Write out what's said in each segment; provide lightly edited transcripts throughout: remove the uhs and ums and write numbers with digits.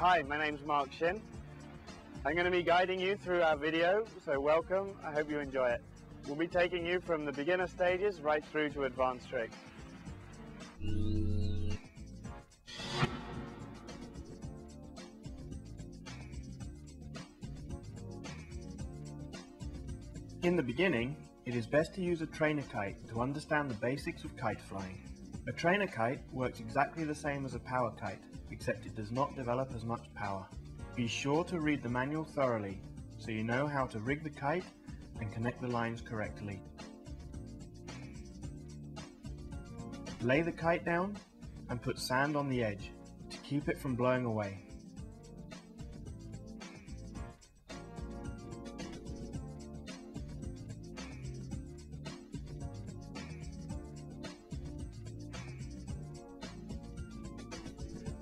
Hi, my name's Mark Shin. I'm going to be guiding you through our video, so welcome. I hope you enjoy it. We'll be taking you from the beginner stages right through to advanced tricks. In the beginning, it is best to use a trainer kite to understand the basics of kite flying. A trainer kite works exactly the same as a power kite, except it does not develop as much power. Be sure to read the manual thoroughly, so you know how to rig the kite and connect the lines correctly. Lay the kite down and put sand on the edge to keep it from blowing away.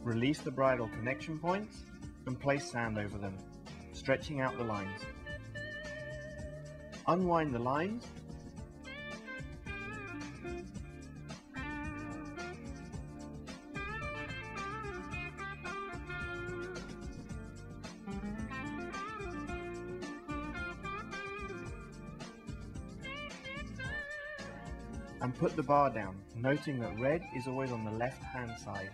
Release the bridle connection points and place sand over them, stretching out the lines. Unwind the lines and put the bar down, noting that red is always on the left hand side.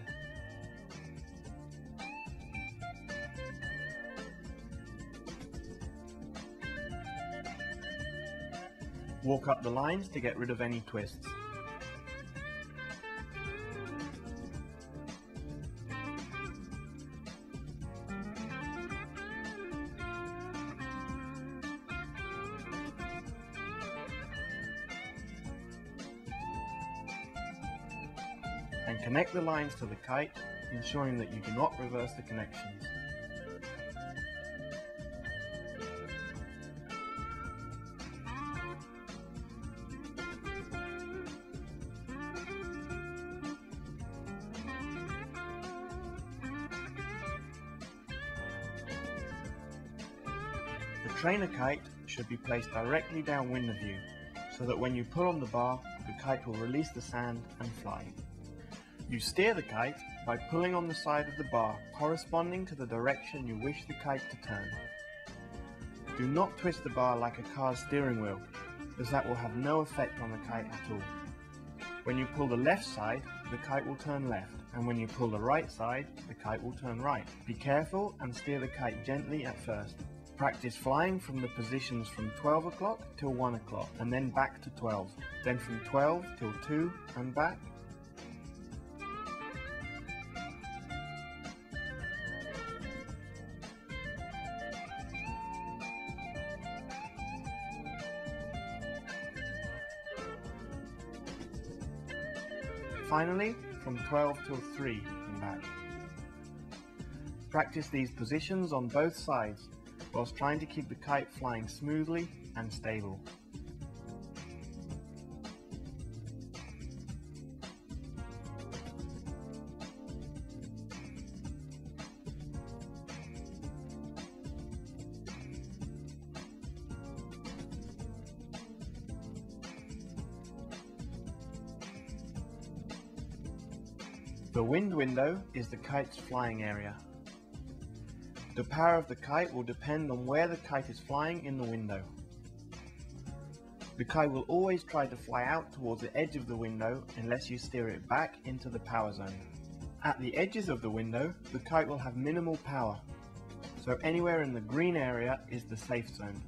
Walk up the lines to get rid of any twists. And connect the lines to the kite, ensuring that you do not reverse the connections. The trainer kite should be placed directly downwind of you, so that when you pull on the bar, the kite will release the sand and fly. You steer the kite by pulling on the side of the bar corresponding to the direction you wish the kite to turn. Do not twist the bar like a car's steering wheel, as that will have no effect on the kite at all. When you pull the left side, the kite will turn left, and when you pull the right side, the kite will turn right. Be careful and steer the kite gently at first. Practice flying from the positions from 12 o'clock till 1 o'clock, and then back to 12, then from 12 till 2 and back. Finally, from 12 till 3 and back. Practice these positions on both sides, whilst trying to keep the kite flying smoothly and stable. The wind window is the kite's flying area. The power of the kite will depend on where the kite is flying in the window. The kite will always try to fly out towards the edge of the window unless you steer it back into the power zone. At the edges of the window, the kite will have minimal power, so anywhere in the green area is the safe zone.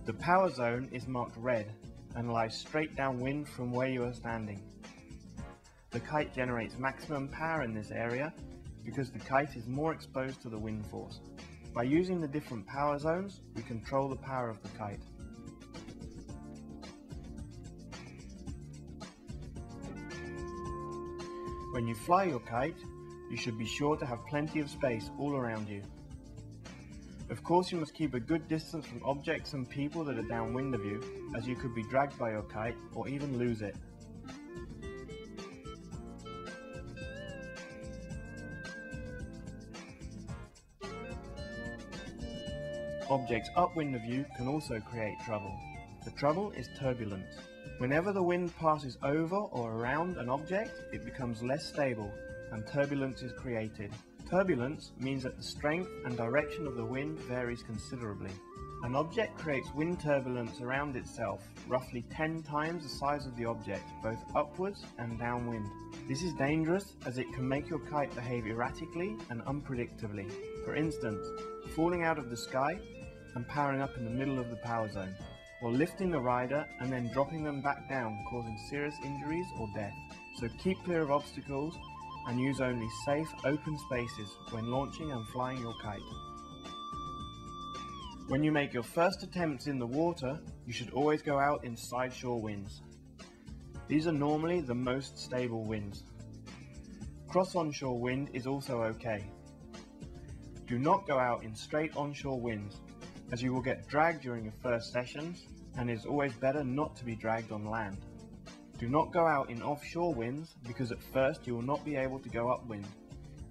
The power zone is marked red and lies straight downwind from where you are standing. The kite generates maximum power in this area because the kite is more exposed to the wind force. By using the different power zones, we control the power of the kite. When you fly your kite, you should be sure to have plenty of space all around you. Of course, you must keep a good distance from objects and people that are downwind of you, as you could be dragged by your kite or even lose it. Objects upwind of you can also create trouble. The trouble is turbulence. Whenever the wind passes over or around an object, it becomes less stable and turbulence is created. Turbulence means that the strength and direction of the wind varies considerably. An object creates wind turbulence around itself, roughly 10 times the size of the object, both upwards and downwind. This is dangerous as it can make your kite behave erratically and unpredictably. For instance, falling out of the sky and powering up in the middle of the power zone, or lifting the rider and then dropping them back down, causing serious injuries or death. So keep clear of obstacles and use only safe, open spaces when launching and flying your kite. When you make your first attempts in the water, you should always go out in side shore winds. These are normally the most stable winds. Cross onshore wind is also okay. Do not go out in straight onshore winds, as you will get dragged during your first sessions, and it is always better not to be dragged on land. Do not go out in offshore winds, because at first you will not be able to go upwind,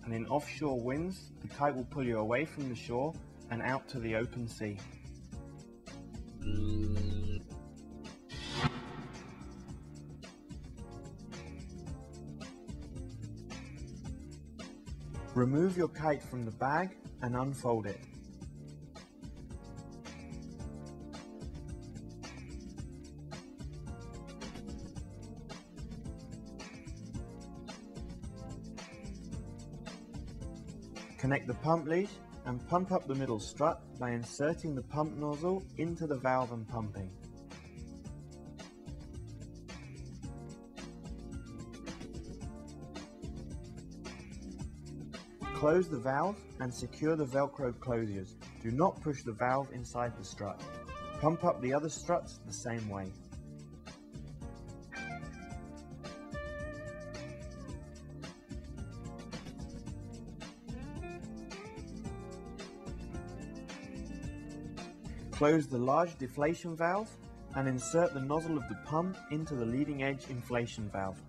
and in offshore winds the kite will pull you away from the shore and out to the open sea. Remove your kite from the bag and unfold it. Connect the pump leash and pump up the middle strut by inserting the pump nozzle into the valve and pumping. Close the valve and secure the Velcro closures. Do not push the valve inside the strut. Pump up the other struts the same way. Close the large deflation valve and insert the nozzle of the pump into the leading edge inflation valve.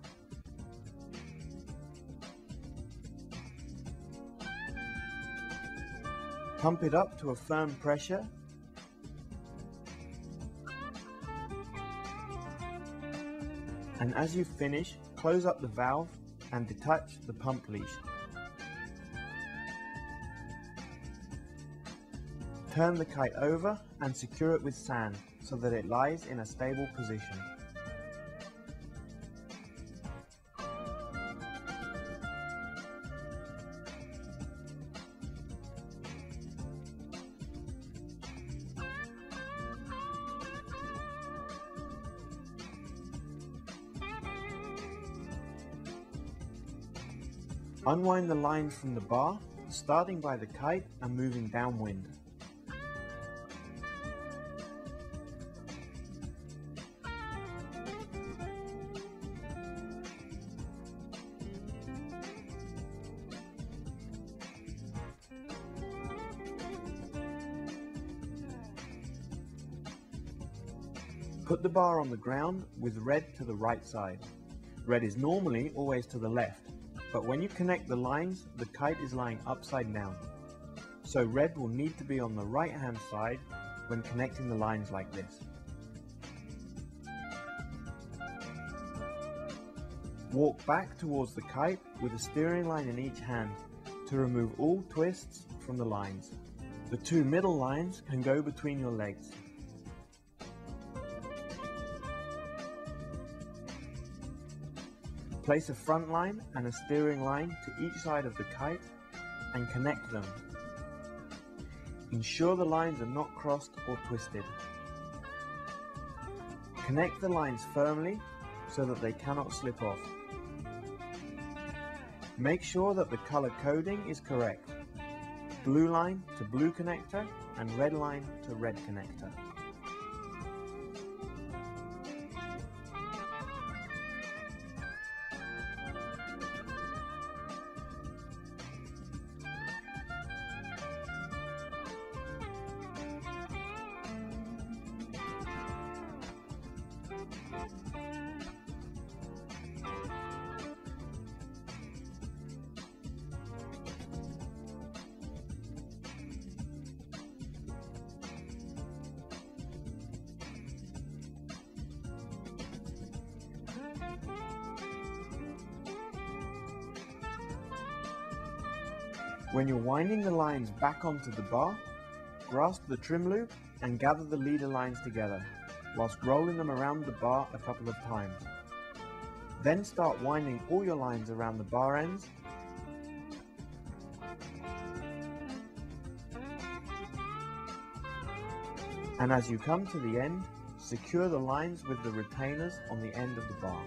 Pump it up to a firm pressure and as you finish, close up the valve and detach the pump leash. Turn the kite over and secure it with sand so that it lies in a stable position. Unwind the line from the bar, starting by the kite and moving downwind. Put the bar on the ground with red to the right side. Red is normally always to the left, but when you connect the lines, the kite is lying upside down. So red will need to be on the right hand side when connecting the lines like this. Walk back towards the kite with a steering line in each hand to remove all twists from the lines. The two middle lines can go between your legs. Place a front line and a steering line to each side of the kite and connect them. Ensure the lines are not crossed or twisted. Connect the lines firmly so that they cannot slip off. Make sure that the color coding is correct. Blue line to blue connector and red line to red connector. When you're winding the lines back onto the bar, grasp the trim loop and gather the leader lines together, whilst rolling them around the bar a couple of times. Then start winding all your lines around the bar ends and as you come to the end, secure the lines with the retainers on the end of the bar.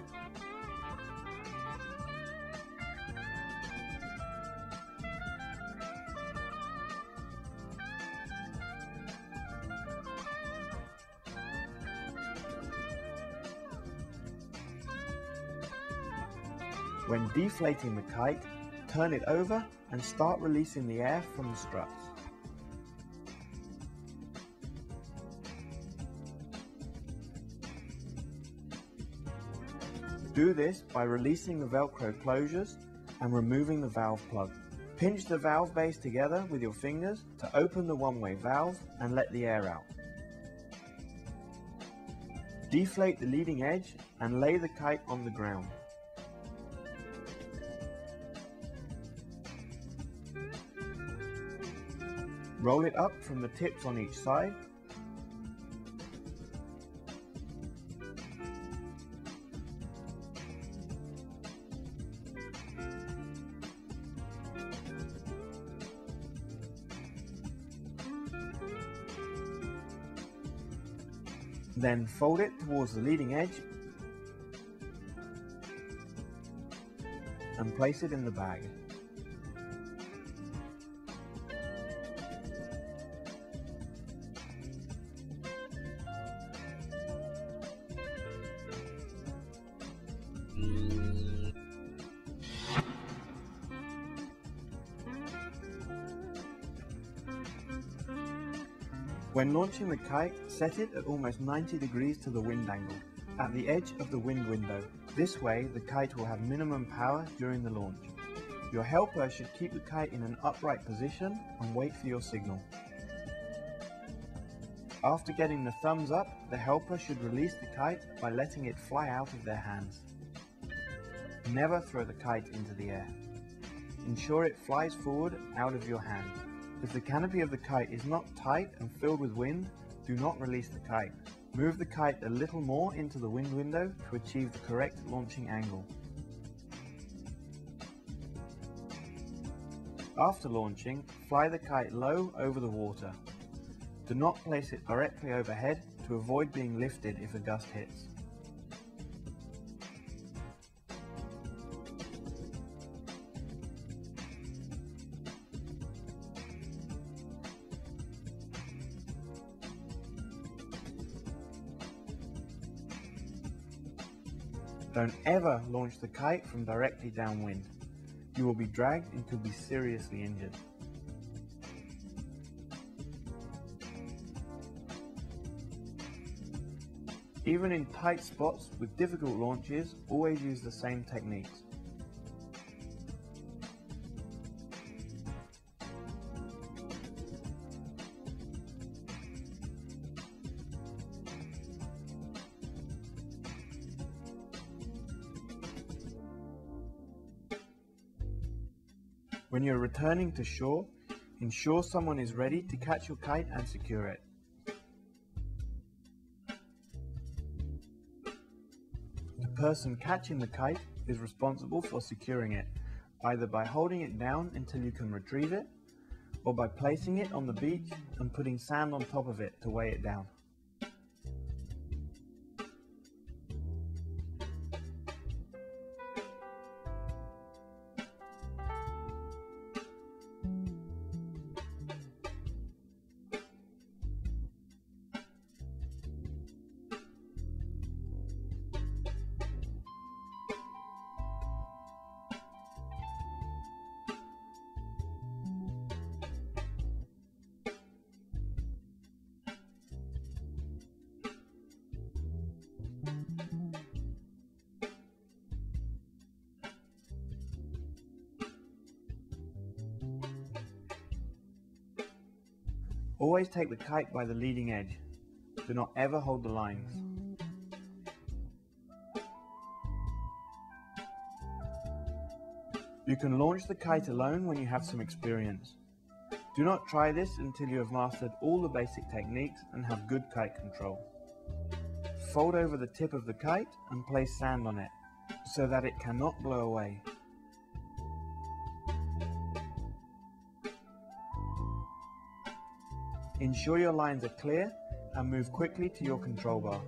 When deflating the kite, turn it over and start releasing the air from the struts. Do this by releasing the Velcro closures and removing the valve plug. Pinch the valve base together with your fingers to open the one-way valve and let the air out. Deflate the leading edge and lay the kite on the ground. Roll it up from the tips on each side. Then fold it towards the leading edge and place it in the bag. When launching the kite, set it at almost 90 degrees to the wind angle, at the edge of the wind window. This way, the kite will have minimum power during the launch. Your helper should keep the kite in an upright position and wait for your signal. After getting the thumbs up, the helper should release the kite by letting it fly out of their hands. Never throw the kite into the air. Ensure it flies forward out of your hands. If the canopy of the kite is not tight and filled with wind, do not release the kite. Move the kite a little more into the wind window to achieve the correct launching angle. After launching, fly the kite low over the water. Do not place it directly overhead to avoid being lifted if a gust hits. Don't ever launch the kite from directly downwind. You will be dragged and could be seriously injured. Even in tight spots with difficult launches, always use the same techniques. When you're returning to shore, ensure someone is ready to catch your kite and secure it. The person catching the kite is responsible for securing it, either by holding it down until you can retrieve it, or by placing it on the beach and putting sand on top of it to weigh it down. Always take the kite by the leading edge. Do not ever hold the lines. You can launch the kite alone when you have some experience. Do not try this until you have mastered all the basic techniques and have good kite control. Fold over the tip of the kite and place sand on it, so that it cannot blow away. Ensure your lines are clear and move quickly to your control bar.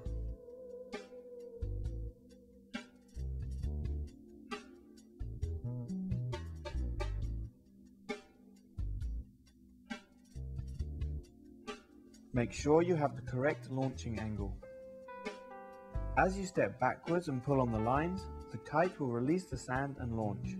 Make sure you have the correct launching angle. As you step backwards and pull on the lines, the kite will release the sand and launch.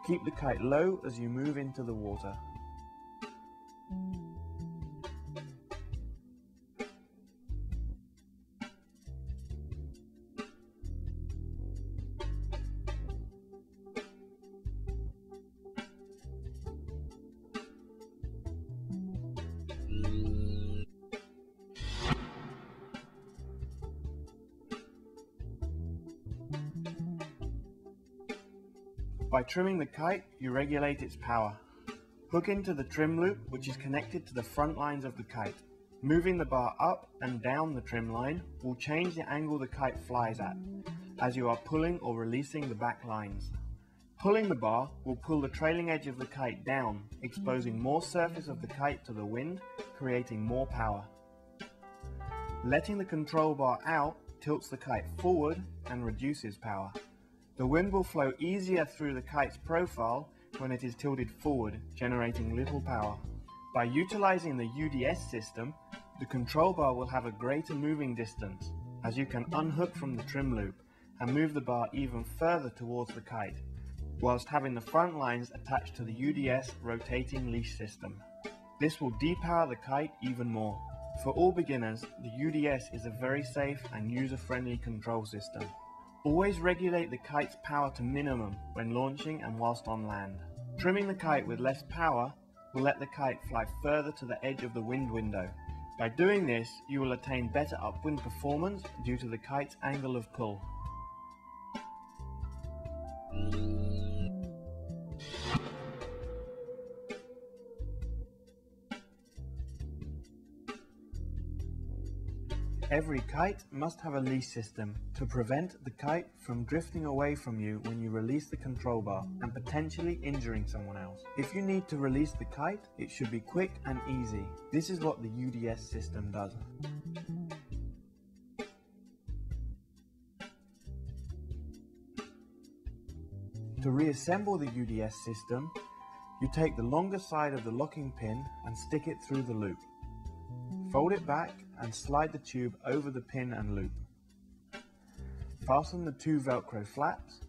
Keep the kite low as you move into the water. By trimming the kite, you regulate its power. Hook into the trim loop, which is connected to the front lines of the kite. Moving the bar up and down the trim line will change the angle the kite flies at, as you are pulling or releasing the back lines. Pulling the bar will pull the trailing edge of the kite down, exposing more surface of the kite to the wind, creating more power. Letting the control bar out tilts the kite forward and reduces power. The wind will flow easier through the kite's profile when it is tilted forward, generating little power. By utilizing the UDS system, the control bar will have a greater moving distance, as you can unhook from the trim loop and move the bar even further towards the kite, whilst having the front lines attached to the UDS rotating leash system. This will depower the kite even more. For all beginners, the UDS is a very safe and user-friendly control system. Always regulate the kite's power to minimum when launching and whilst on land. Trimming the kite with less power will let the kite fly further to the edge of the wind window. By doing this, you will attain better upwind performance due to the kite's angle of pull. Every kite must have a leash system to prevent the kite from drifting away from you when you release the control bar and potentially injuring someone else. If you need to release the kite, it should be quick and easy. This is what the UDS system does. To reassemble the UDS system, you take the longer side of the locking pin and stick it through the loop. Fold it back and slide the tube over the pin and loop. Fasten the two Velcro flaps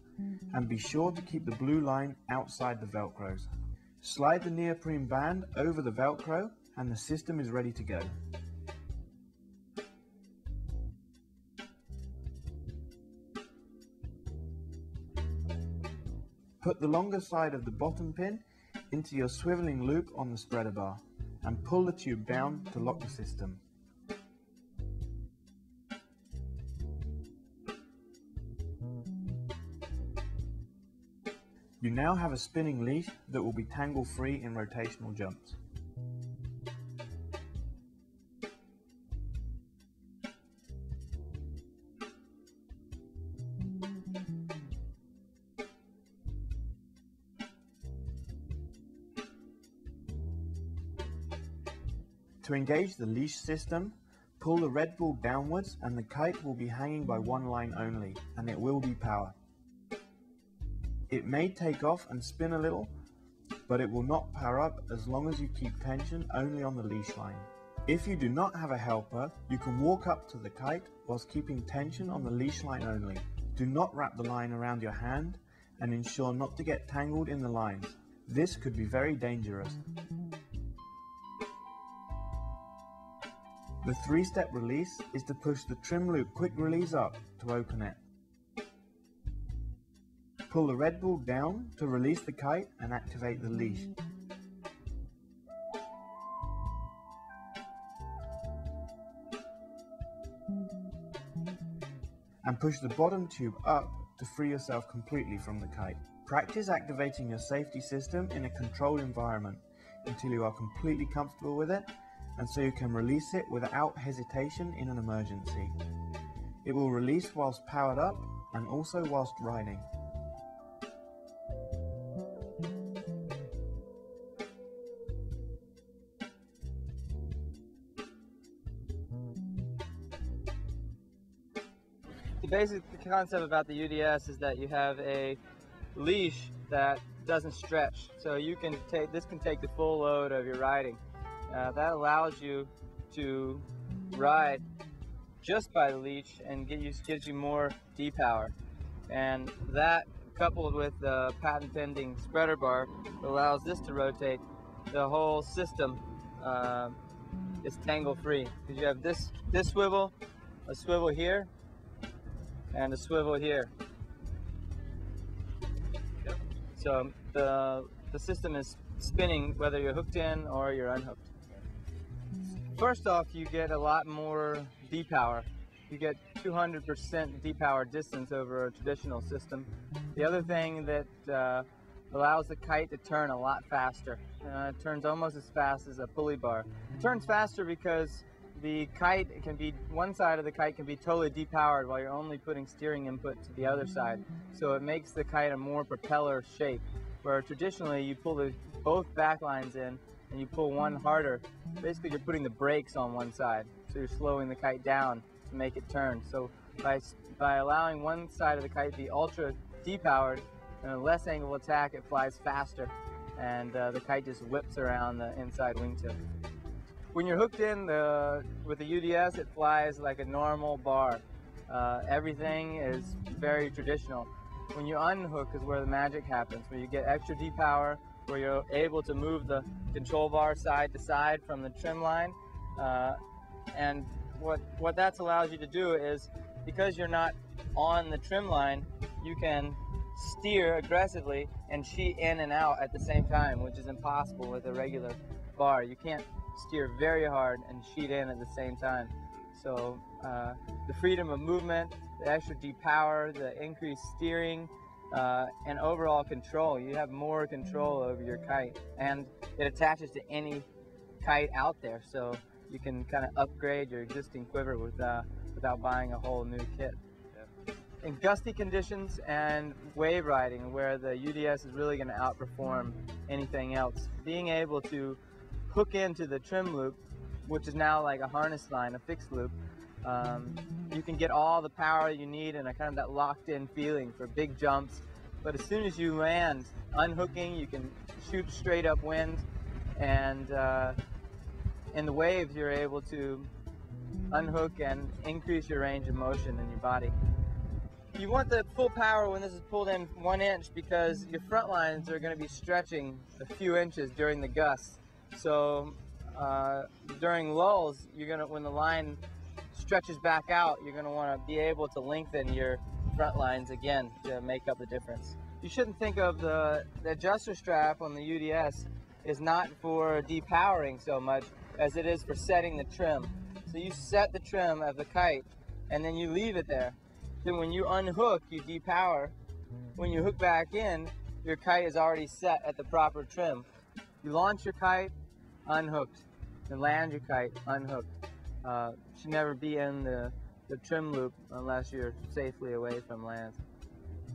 and be sure to keep the blue line outside the Velcros. Slide the neoprene band over the Velcro and the system is ready to go. Put the longer side of the bottom pin into your swiveling loop on the spreader bar and pull the tube down to lock the system. You now have a spinning leash that will be tangle-free in rotational jumps. To engage the leash system, pull the red ball downwards and the kite will be hanging by one line only, and it will be power. It may take off and spin a little, but it will not power up as long as you keep tension only on the leash line. If you do not have a helper, you can walk up to the kite whilst keeping tension on the leash line only. Do not wrap the line around your hand and ensure not to get tangled in the lines. This could be very dangerous. The 3-step release is to push the trim loop quick release up to open it. Pull the red ball down to release the kite and activate the leash. and push the bottom tube up to free yourself completely from the kite. Practice activating your safety system in a controlled environment until you are completely comfortable with it, and so you can release it without hesitation in an emergency. It will release whilst powered up and also whilst riding. The basic concept about the UDS is that you have a leash that doesn't stretch, so this can take the full load of your riding. That allows you to ride just by the leash and gives you more D-power, and that coupled with the patent pending spreader bar allows this to rotate. The whole system is tangle free because you have this swivel, a swivel here, and a swivel here. So the system is spinning whether you're hooked in or you're unhooked. First off, you get a lot more D-power. You get 200% D-power distance over a traditional system. The other thing that allows the kite to turn a lot faster. It turns almost as fast as a pulley bar. It turns faster because the kite one side of the kite can be totally depowered while you're only putting steering input to the other side. So it makes the kite a more propeller shape, where traditionally you pull both back lines in and you pull one harder. Basically you're putting the brakes on one side, so you're slowing the kite down to make it turn. So by allowing one side of the kite to be ultra depowered and a less angle attack, it flies faster, and the kite just whips around the inside wingtip. When you're hooked in with the UDS, it flies like a normal bar. Everything is very traditional. When you unhook is where the magic happens, where you get extra D-power, where you're able to move the control bar side to side from the trim line. And what that allows you to do is, because you're not on the trim line, you can steer aggressively and sheet in and out at the same time, which is impossible with a regular bar. You can't steer very hard and sheet in at the same time. So the freedom of movement, the extra D-power, the increased steering, and overall control. You have more control over your kite, and it attaches to any kite out there, so you can kind of upgrade your existing quiver without buying a whole new kit. In gusty conditions and wave riding, where the UDS is really going to outperform anything else, being able to hook into the trim loop, which is now like a harness line, a fixed loop, you can get all the power you need and a kind of that locked-in feeling for big jumps. But as soon as you land, unhooking, you can shoot straight up wind, and in the waves you're able to unhook and increase your range of motion in your body. You want the full power when this is pulled in 1 inch, because your front lines are going to be stretching a few inches during the gusts. So during lulls, when the line stretches back out, you're going to want to be able to lengthen your front lines again to make up the difference. You shouldn't think of the adjuster strap on the UDS is not for depowering so much as it is for setting the trim. So you set the trim of the kite and then you leave it there. Then when you unhook, you depower. When you hook back in, your kite is already set at the proper trim. You launch your kite, unhooked, and land your kite, unhooked. Should never be in the trim loop unless you're safely away from land.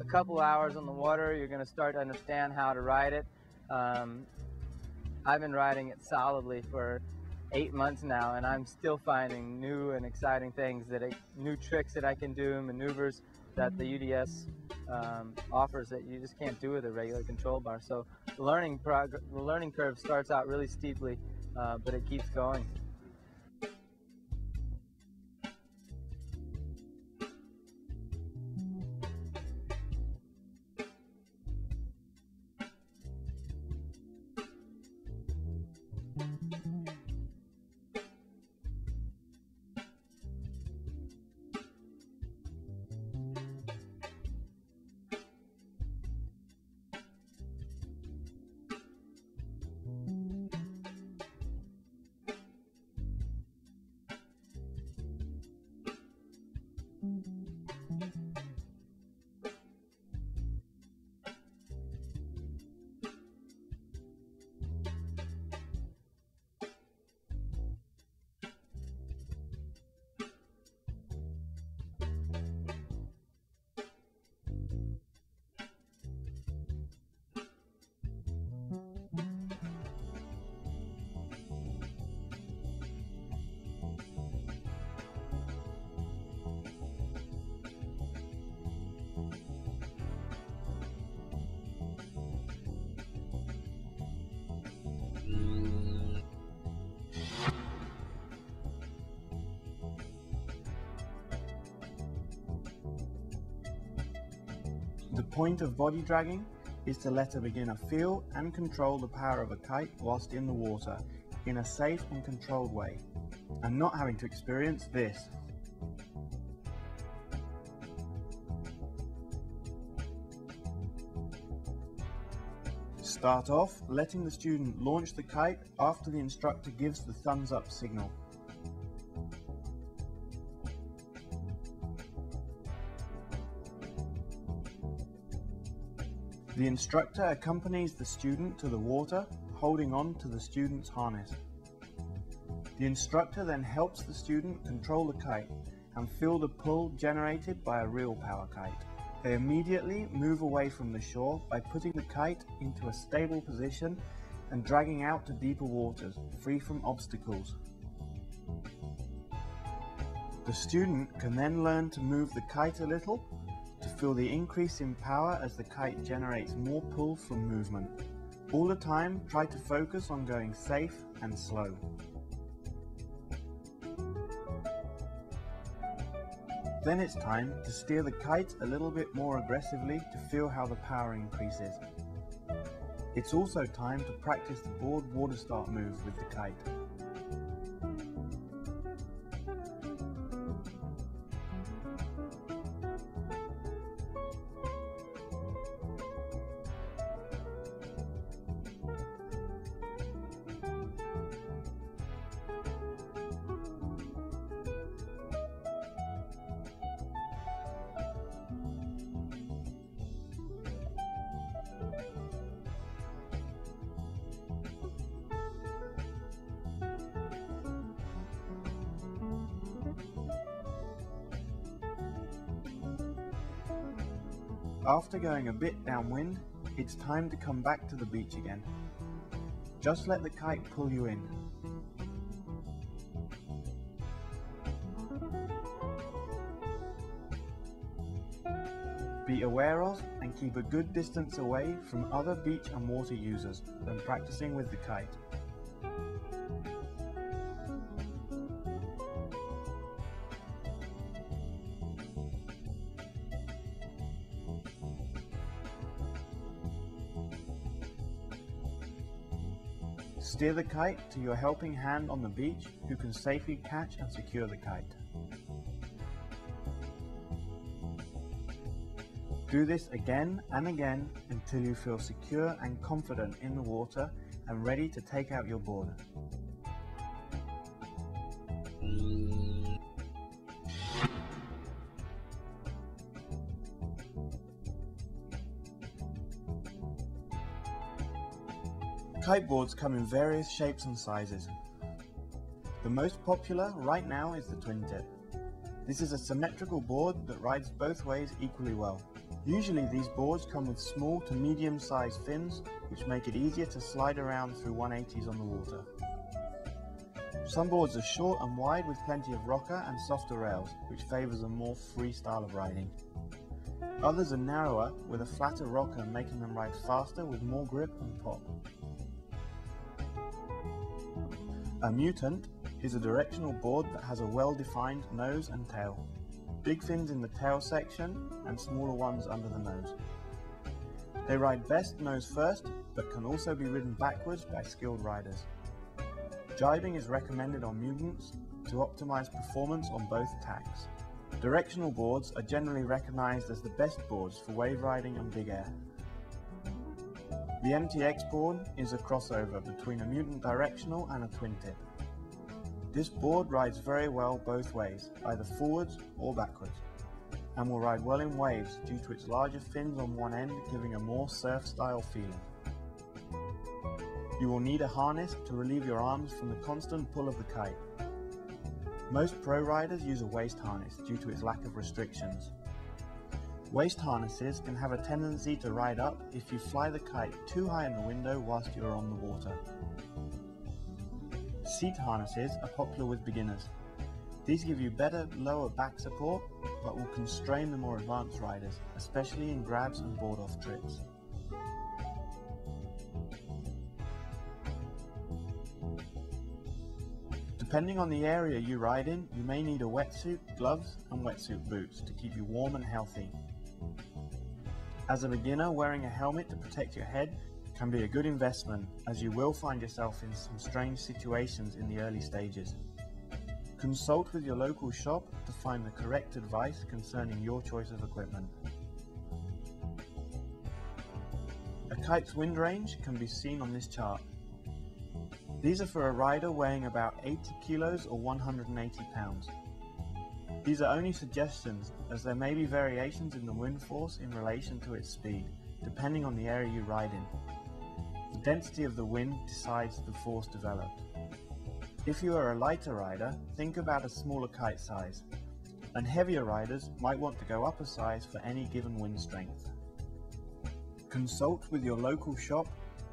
A couple hours on the water, you're going to start to understand how to ride it. I've been riding it solidly for 8 months now, and I'm still finding new and exciting things, new tricks that I can do, maneuvers that the UDS offers that you just can't do with a regular control bar. So the learning curve starts out really steeply, but it keeps going. The point of body dragging is to let a beginner feel and control the power of a kite whilst in the water in a safe and controlled way, and not having to experience this. Start off letting the student launch the kite after the instructor gives the thumbs up signal. The instructor accompanies the student to the water, holding on to the student's harness. The instructor then helps the student control the kite and feel the pull generated by a real power kite. They immediately move away from the shore by putting the kite into a stable position and dragging out to deeper waters, free from obstacles. The student can then learn to move the kite a little to feel the increase in power as the kite generates more pull from movement. All the time, try to focus on going safe and slow. Then it's time to steer the kite a little bit more aggressively to feel how the power increases. It's also time to practice the board water start move with the kite. After going a bit downwind, it's time to come back to the beach again. Just let the kite pull you in. Be aware of and keep a good distance away from other beach and water users when practicing with the kite. Steer the kite to your helping hand on the beach who can safely catch and secure the kite. Do this again and again until you feel secure and confident in the water and ready to take out your board. Kiteboards come in various shapes and sizes. The most popular right now is the twin tip. This is a symmetrical board that rides both ways equally well. Usually these boards come with small to medium sized fins which make it easier to slide around through 180s on the water. Some boards are short and wide with plenty of rocker and softer rails, which favours a more free style of riding. Others are narrower with a flatter rocker making them ride faster with more grip and pop. A mutant is a directional board that has a well-defined nose and tail, big fins in the tail section and smaller ones under the nose. They ride best nose first, but can also be ridden backwards by skilled riders. Jibing is recommended on mutants to optimize performance on both tacks. Directional boards are generally recognized as the best boards for wave riding and big air. The MTX board is a crossover between a mutant directional and a twin tip. This board rides very well both ways, either forwards or backwards, and will ride well in waves due to its larger fins on one end giving a more surf style feeling. You will need a harness to relieve your arms from the constant pull of the kite. Most pro riders use a waist harness due to its lack of restrictions. Waist harnesses can have a tendency to ride up if you fly the kite too high in the window whilst you are on the water. Seat harnesses are popular with beginners. These give you better lower back support, but will constrain the more advanced riders, especially in grabs and board-off trips. Depending on the area you ride in, you may need a wetsuit, gloves and wetsuit boots to keep you warm and healthy. As a beginner, wearing a helmet to protect your head can be a good investment, as you will find yourself in some strange situations in the early stages. Consult with your local shop to find the correct advice concerning your choice of equipment. A kite's wind range can be seen on this chart. These are for a rider weighing about 80 kilos or 180 pounds. These are only suggestions, as there may be variations in the wind force in relation to its speed, depending on the area you ride in. The density of the wind decides the force developed. If you are a lighter rider, think about a smaller kite size, and heavier riders might want to go up a size for any given wind strength. Consult with your local shop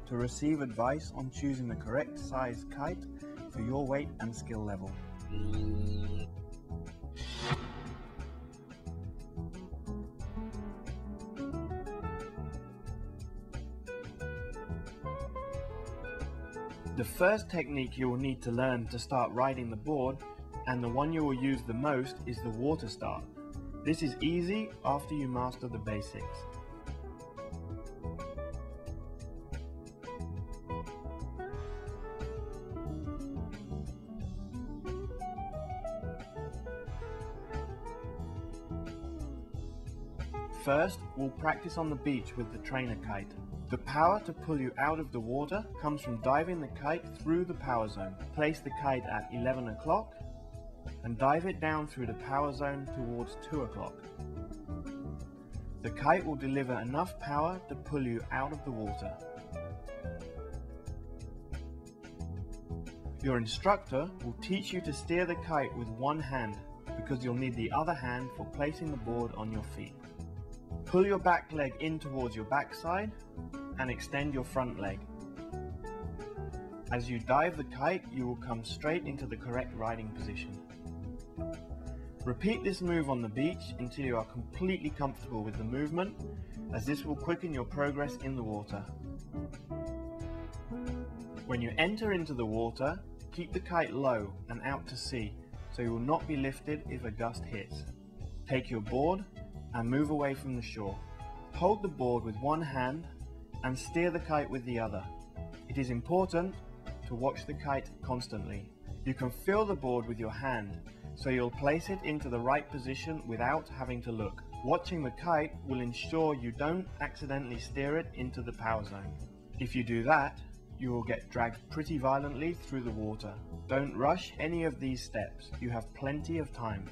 to receive advice on choosing the correct size kite for your weight and skill level. The first technique you will need to learn to start riding the board, and the one you will use the most, is the water start. This is easy after you master the basics. First, we'll practice on the beach with the trainer kite. The power to pull you out of the water comes from diving the kite through the power zone. Place the kite at 11 o'clock and dive it down through the power zone towards 2 o'clock. The kite will deliver enough power to pull you out of the water. Your instructor will teach you to steer the kite with one hand, because you'll need the other hand for placing the board on your feet. Pull your back leg in towards your backside and extend your front leg. As you dive the kite, you will come straight into the correct riding position. Repeat this move on the beach until you are completely comfortable with the movement, as this will quicken your progress in the water. When you enter into the water, keep the kite low and out to sea, so you will not be lifted if a gust hits. Take your board and move away from the shore. Hold the board with one hand and steer the kite with the other. It is important to watch the kite constantly. You can feel the board with your hand, so you'll place it into the right position without having to look. Watching the kite will ensure you don't accidentally steer it into the power zone. If you do that, you will get dragged pretty violently through the water. Don't rush any of these steps. You have plenty of time.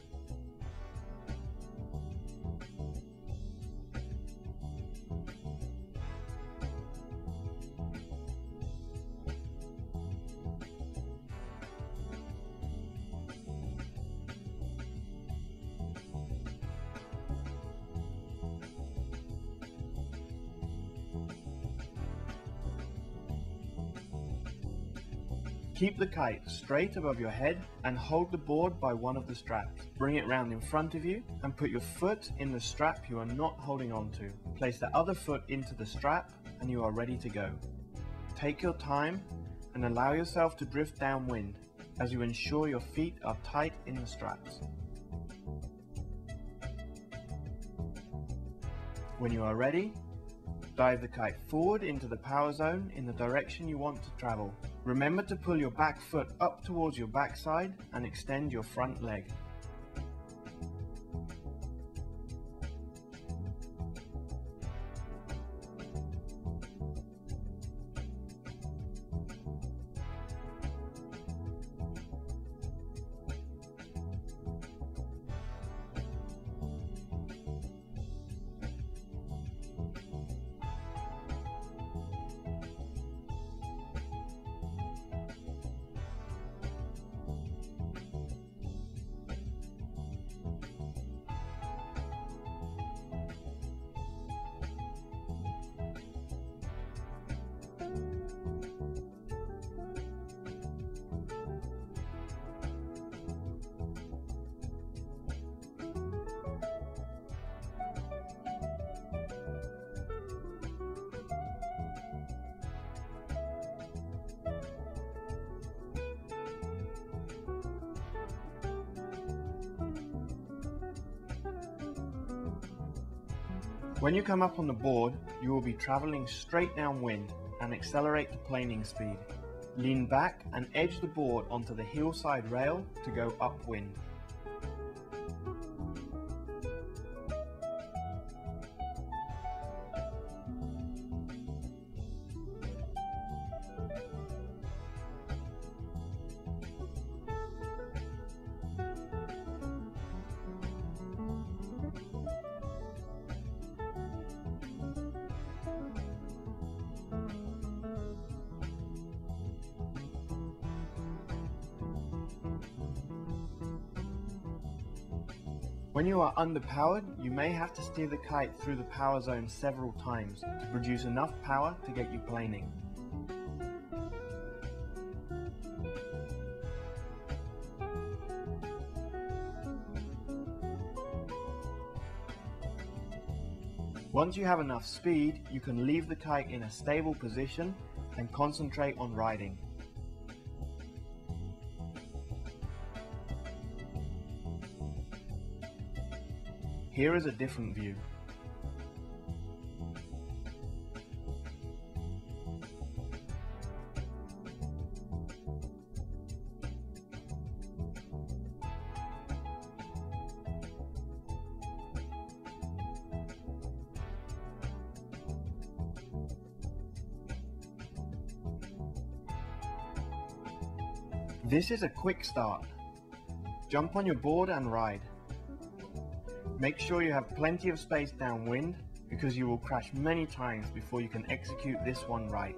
Keep the kite straight above your head and hold the board by one of the straps. Bring it round in front of you and put your foot in the strap you are not holding on to. Place the other foot into the strap and you are ready to go. Take your time and allow yourself to drift downwind as you ensure your feet are tight in the straps. When you are ready, dive the kite forward into the power zone in the direction you want to travel. Remember to pull your back foot up towards your backside and extend your front leg. When you come up on the board, you will be traveling straight downwind and accelerate to planing speed. Lean back and edge the board onto the hillside rail to go upwind. When you are underpowered, you may have to steer the kite through the power zone several times to produce enough power to get you planing. Once you have enough speed, you can leave the kite in a stable position and concentrate on riding. Here is a different view. This is a quick start. Jump on your board and ride. Make sure you have plenty of space downwind because you will crash many times before you can execute this one right.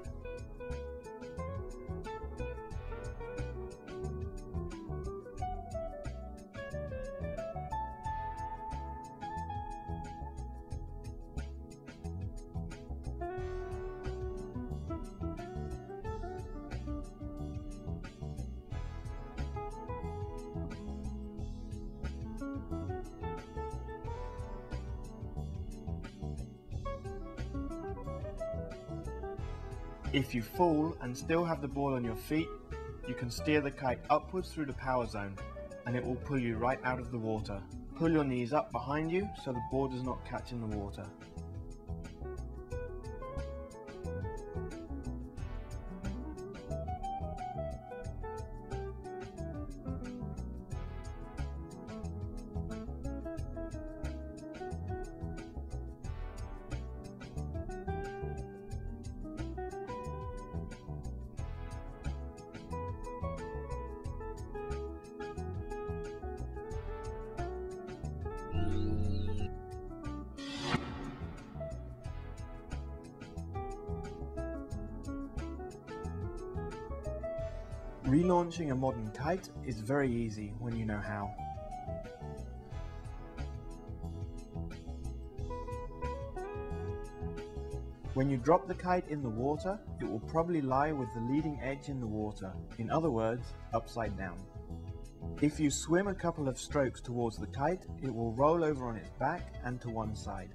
If you fall and still have the ball on your feet, you can steer the kite upwards through the power zone and it will pull you right out of the water. Pull your knees up behind you so the ball does not catch in the water. Relaunching a modern kite is very easy when you know how. When you drop the kite in the water, it will probably lie with the leading edge in the water, in other words, upside down. If you swim a couple of strokes towards the kite, it will roll over on its back and to one side.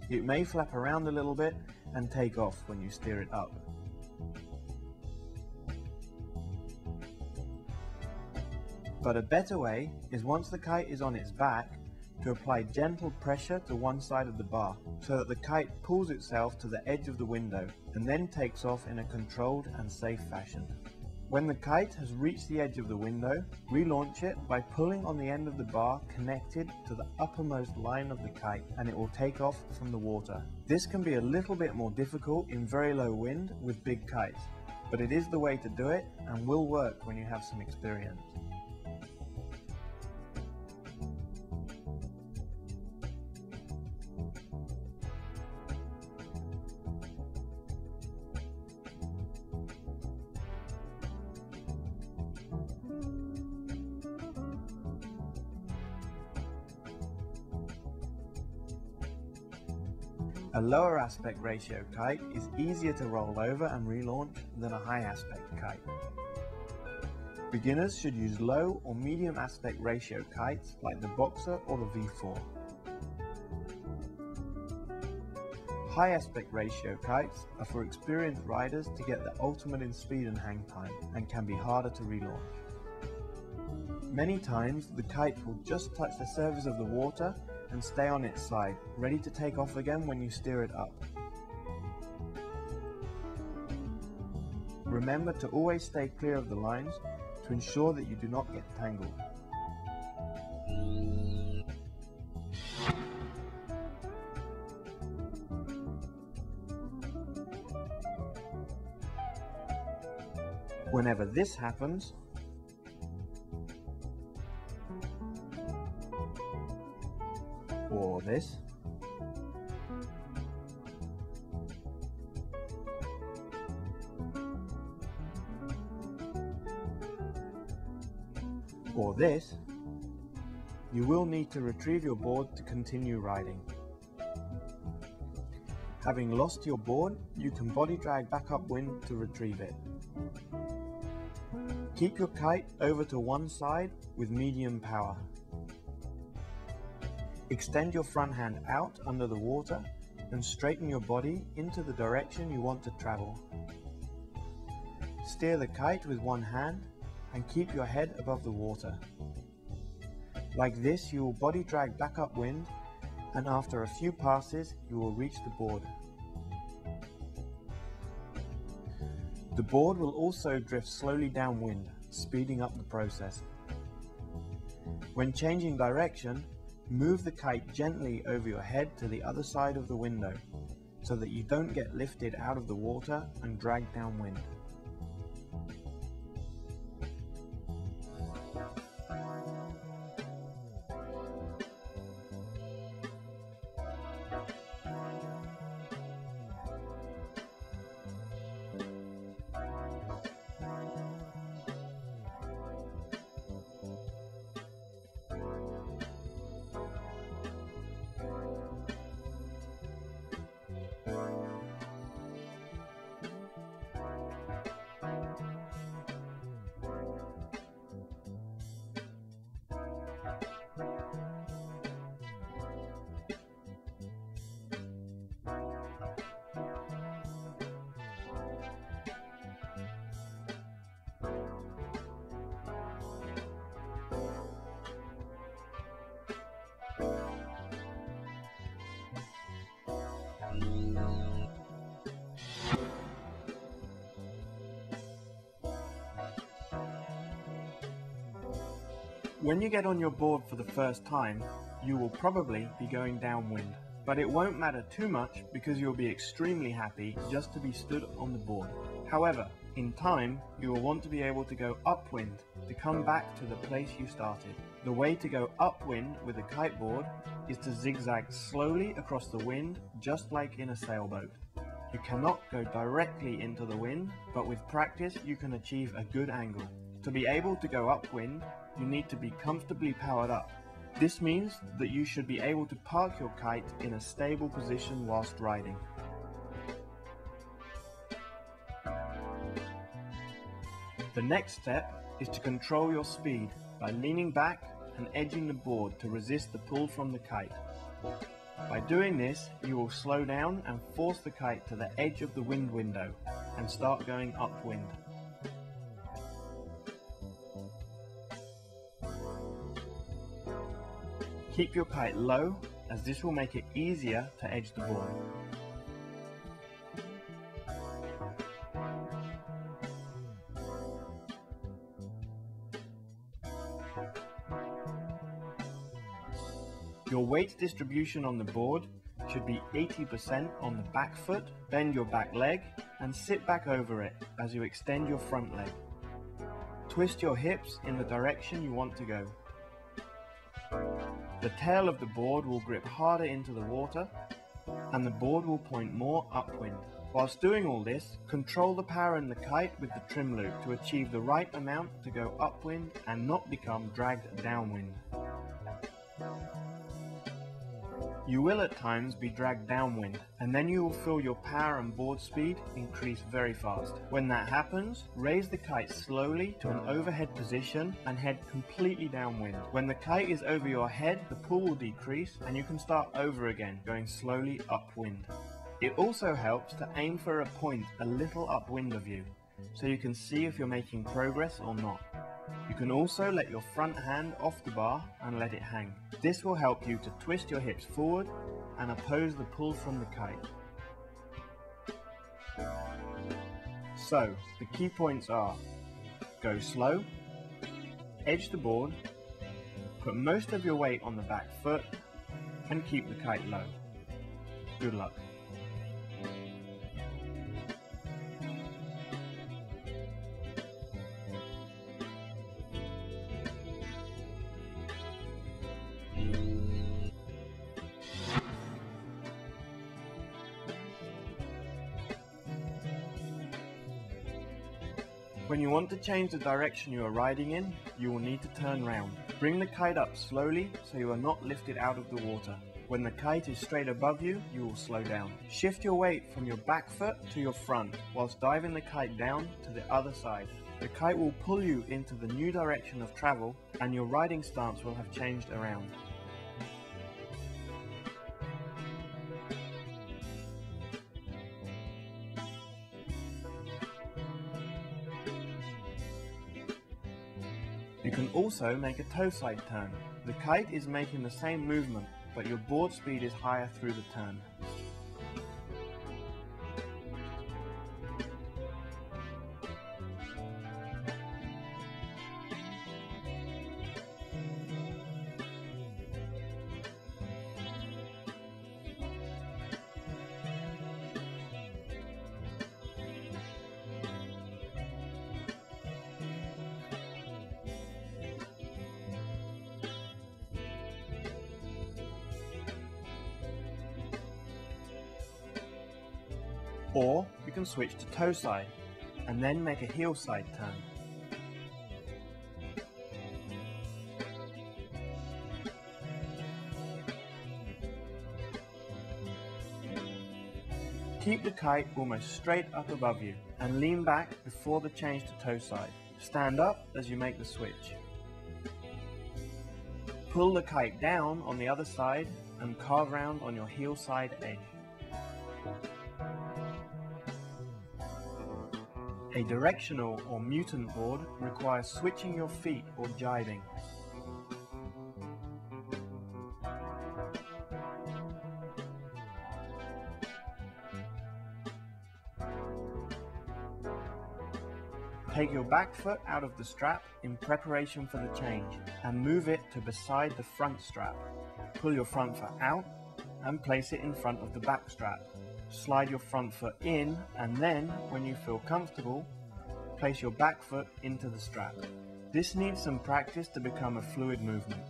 It may flap around a little bit and take off when you steer it up. But a better way is once the kite is on its back to apply gentle pressure to one side of the bar so that the kite pulls itself to the edge of the window and then takes off in a controlled and safe fashion. When the kite has reached the edge of the window, relaunch it by pulling on the end of the bar connected to the uppermost line of the kite and it will take off from the water. This can be a little bit more difficult in very low wind with big kites, but it is the way to do it and will work when you have some experience. A lower aspect ratio kite is easier to roll over and relaunch than a high aspect kite. Beginners should use low or medium aspect ratio kites like the Boxer or the V4. High aspect ratio kites are for experienced riders to get the ultimate in speed and hang time and can be harder to relaunch. Many times the kite will just touch the surface of the water and stay on its side, ready to take off again when you steer it up. Remember to always stay clear of the lines to ensure that you do not get tangled. Whenever this happens, or this, or this, you will need to retrieve your board to continue riding. Having lost your board, you can body drag back upwind to retrieve it. Keep your kite over to one side with medium power. Extend your front hand out under the water and straighten your body into the direction you want to travel. Steer the kite with one hand and keep your head above the water. Like this, you will body drag back upwind, and after a few passes you will reach the board. The board will also drift slowly downwind, speeding up the process. When changing direction, move the kite gently over your head to the other side of the window, so that you don't get lifted out of the water and dragged downwind. When you get on your board for the first time, you will probably be going downwind, but it won't matter too much because you'll be extremely happy just to be stood on the board. However, in time, you will want to be able to go upwind to come back to the place you started. The way to go upwind with a kiteboard is to zigzag slowly across the wind, just like in a sailboat. You cannot go directly into the wind, but with practice you can achieve a good angle. To be able to go upwind, you need to be comfortably powered up. This means that you should be able to park your kite in a stable position whilst riding. The next step is to control your speed by leaning back and edging the board to resist the pull from the kite. By doing this, you will slow down and force the kite to the edge of the wind window and start going upwind. Keep your kite low, as this will make it easier to edge the board. Your weight distribution on the board should be 80% on the back foot, bend your back leg and sit back over it as you extend your front leg. Twist your hips in the direction you want to go. The tail of the board will grip harder into the water and the board will point more upwind. Whilst doing all this, control the power in the kite with the trim loop to achieve the right amount to go upwind and not become dragged downwind. You will at times be dragged downwind, and then you will feel your power and board speed increase very fast. When that happens, raise the kite slowly to an overhead position and head completely downwind. When the kite is over your head, the pull will decrease and you can start over again, going slowly upwind. It also helps to aim for a point a little upwind of you, so you can see if you're making progress or not. You can also let your front hand off the bar and let it hang. This will help you to twist your hips forward and oppose the pull from the kite. So, the key points are: go slow, edge the board, put most of your weight on the back foot, and keep the kite low. Good luck. When you want to change the direction you are riding in, you will need to turn round. Bring the kite up slowly so you are not lifted out of the water. When the kite is straight above you, you will slow down. Shift your weight from your back foot to your front, whilst diving the kite down to the other side. The kite will pull you into the new direction of travel, and your riding stance will have changed around. You can also make a toe side turn. The kite is making the same movement, but your board speed is higher through the turn. Or you can switch to toe side and then make a heel side turn. Keep the kite almost straight up above you and lean back before the change to toe side. Stand up as you make the switch. Pull the kite down on the other side and carve round on your heel side edge. A directional or mutant board requires switching your feet or jibing. Take your back foot out of the strap in preparation for the change and move it to beside the front strap. Pull your front foot out and place it in front of the back strap. Slide your front foot in, and then, when you feel comfortable, place your back foot into the strap. This needs some practice to become a fluid movement.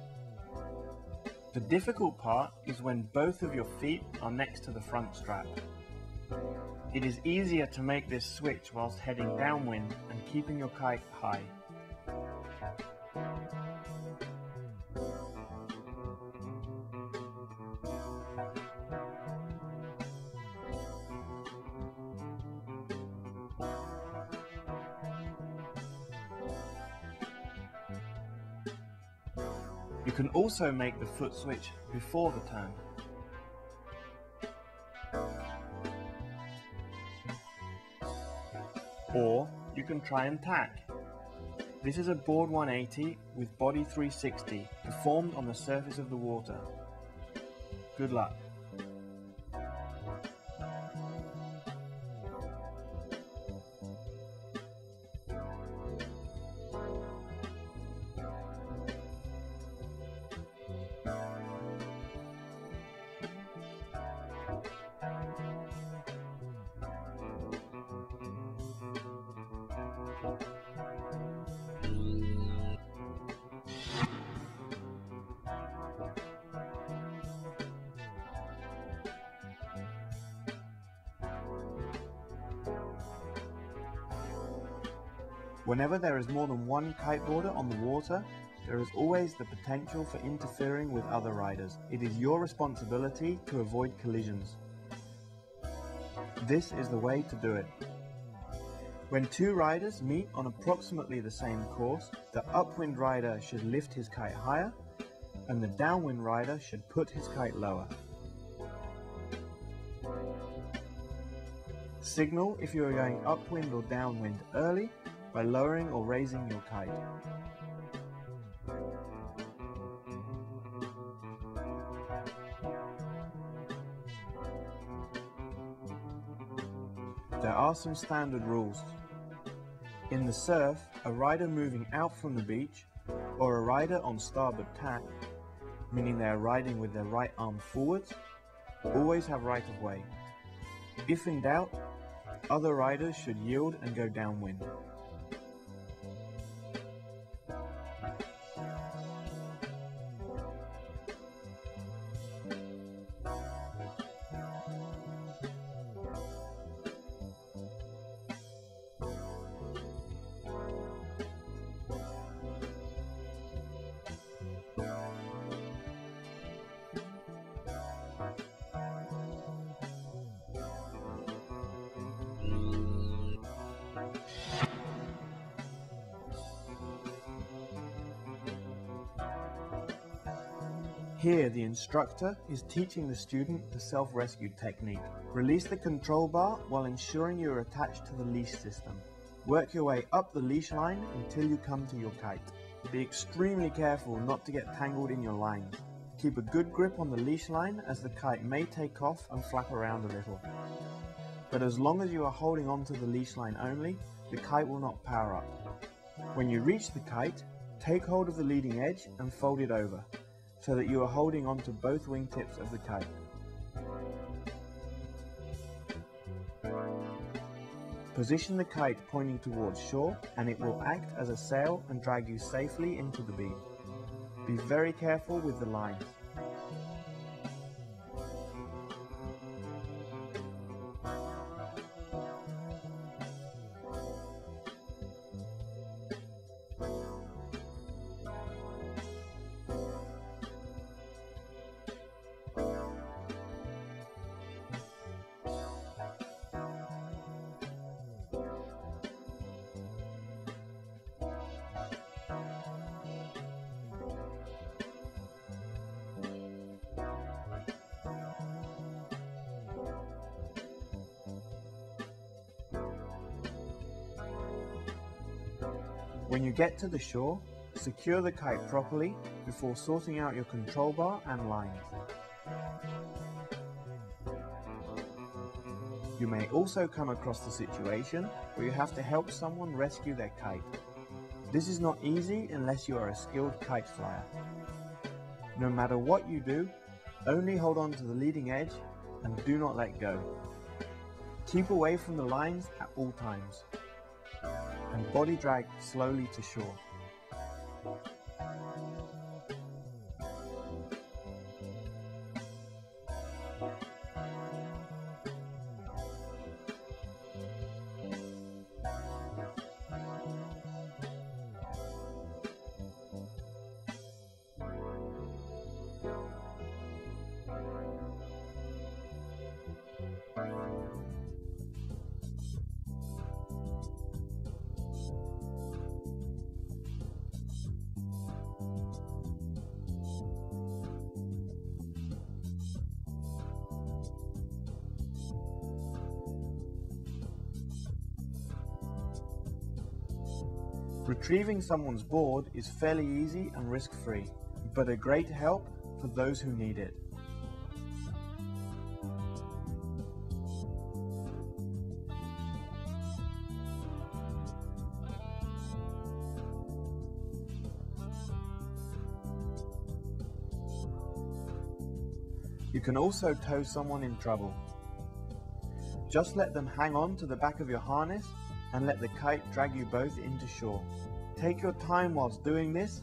The difficult part is when both of your feet are next to the front strap. It is easier to make this switch whilst heading downwind and keeping your kite high. You can also make the foot switch before the turn. Or you can try and tack. This is a board 180 with body 360 performed on the surface of the water. Good luck. Whenever there is more than one kiteboarder on the water, there is always the potential for interfering with other riders. It is your responsibility to avoid collisions. This is the way to do it. When two riders meet on approximately the same course, the upwind rider should lift his kite higher, and the downwind rider should put his kite lower. Signal if you are going upwind or downwind early, by lowering or raising your kite. There are some standard rules. In the surf, a rider moving out from the beach or a rider on starboard tack, meaning they are riding with their right arm forwards, always have right of way. If in doubt, other riders should yield and go downwind. Here, the instructor is teaching the student the self-rescue technique. Release the control bar while ensuring you are attached to the leash system. Work your way up the leash line until you come to your kite. Be extremely careful not to get tangled in your lines. Keep a good grip on the leash line as the kite may take off and flap around a little. But as long as you are holding on to the leash line only, the kite will not power up. When you reach the kite, take hold of the leading edge and fold it over, so that you are holding on to both wingtips of the kite. Position the kite pointing towards shore and it will act as a sail and drag you safely into the beam. Be very careful with the lines. When you get to the shore, secure the kite properly before sorting out your control bar and lines. You may also come across the situation where you have to help someone rescue their kite. This is not easy unless you are a skilled kite flyer. No matter what you do, only hold on to the leading edge and do not let go. Keep away from the lines at all times, and body drag slowly to shore. Retrieving someone's board is fairly easy and risk-free, but a great help for those who need it. You can also tow someone in trouble. Just let them hang on to the back of your harness and let the kite drag you both into shore. Take your time whilst doing this.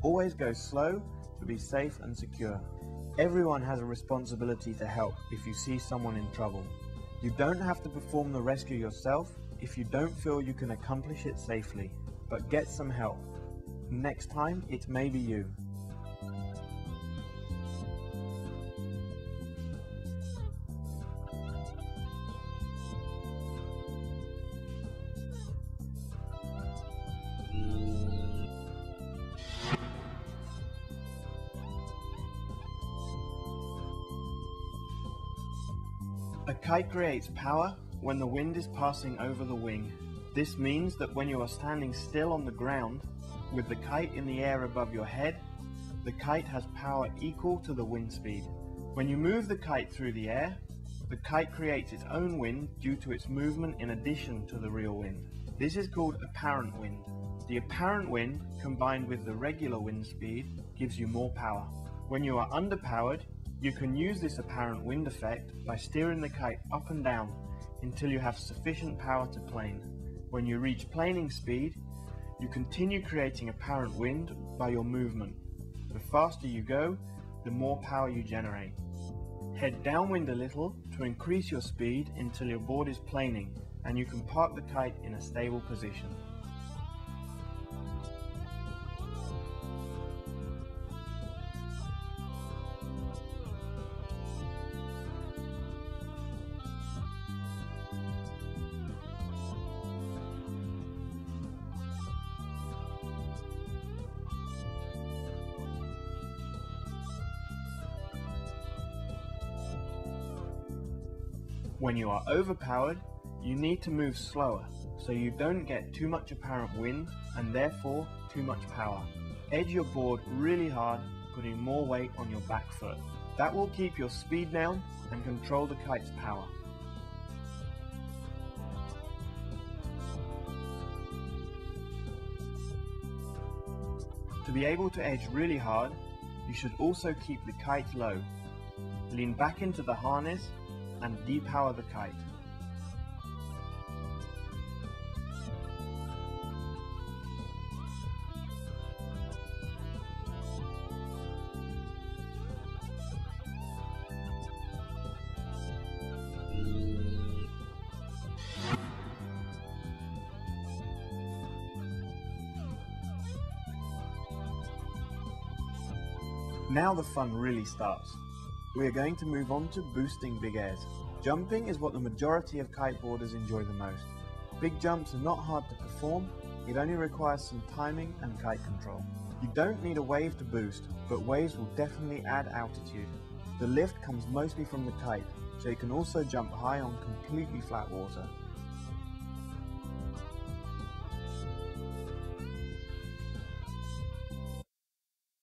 Always go slow to be safe and secure. Everyone has a responsibility to help if you see someone in trouble. You don't have to perform the rescue yourself if you don't feel you can accomplish it safely, but get some help. Next time, it may be you. A kite creates power when the wind is passing over the wing. This means that when you are standing still on the ground, with the kite in the air above your head, the kite has power equal to the wind speed. When you move the kite through the air, the kite creates its own wind due to its movement in addition to the real wind. This is called apparent wind. The apparent wind, combined with the regular wind speed, gives you more power. When you are underpowered, you can use this apparent wind effect by steering the kite up and down until you have sufficient power to plane. When you reach planing speed, you continue creating apparent wind by your movement. The faster you go, the more power you generate. Head downwind a little to increase your speed until your board is planing and you can park the kite in a stable position. When you are overpowered, you need to move slower so you don't get too much apparent wind and therefore too much power. Edge your board really hard, putting more weight on your back foot. That will keep your speed down and control the kite's power. To be able to edge really hard, you should also keep the kite low. Lean back into the harness and depower the kite. Now the fun really starts. We are going to move on to boosting big airs. Jumping is what the majority of kiteboarders enjoy the most. Big jumps are not hard to perform, it only requires some timing and kite control. You don't need a wave to boost, but waves will definitely add altitude. The lift comes mostly from the kite, so you can also jump high on completely flat water.